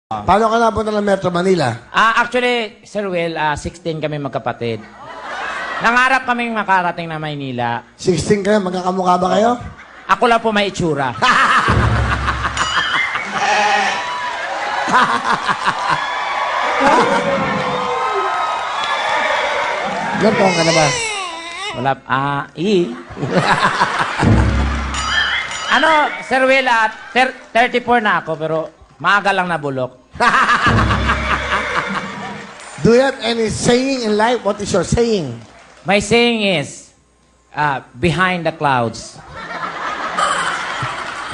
Paano ka napunta ng Metro Manila? Actually, Sir Will, 16 kami magkapatid. Nangarap kaming makarating na Maynila. 16 kayo? Magkakamukha ba kayo? Ako lang po may itsura. Ilan taon ka na ba? Wala, Ano, Sir Will, 34 na ako, pero maaga lang nabulok. Do you have any saying in life? What is your saying? My saying is, behind the clouds,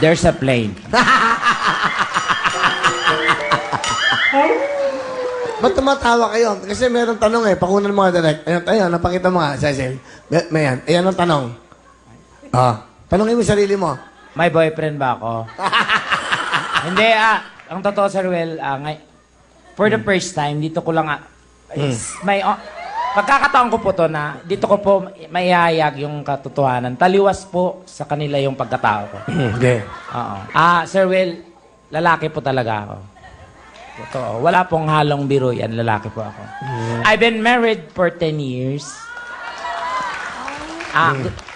there's a plane. Ba't tumatawa kayo? Kasi meron tanong pakunan mo nga direct. Ayun, napakita mo nga, Cecil. May yan. Ayan ang tanong. Tanongin mo yung sarili mo. May boyfriend ba ako? Hindi, ang totoo, Sir Will, for the first time, dito ko lang, pagkakataon ko po to na, dito ko po maihayag yung katotohanan. Taliwas po sa kanila yung pagkatao ko. Okay. Oo. Sir Will, lalaki po talaga ako. Totoo. Wala pong halong biro yan, lalaki po ako. I've been married for 10 years.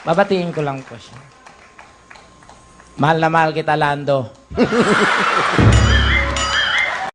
Babatiin ko lang po siya. Mahal na mahal kita, Lando.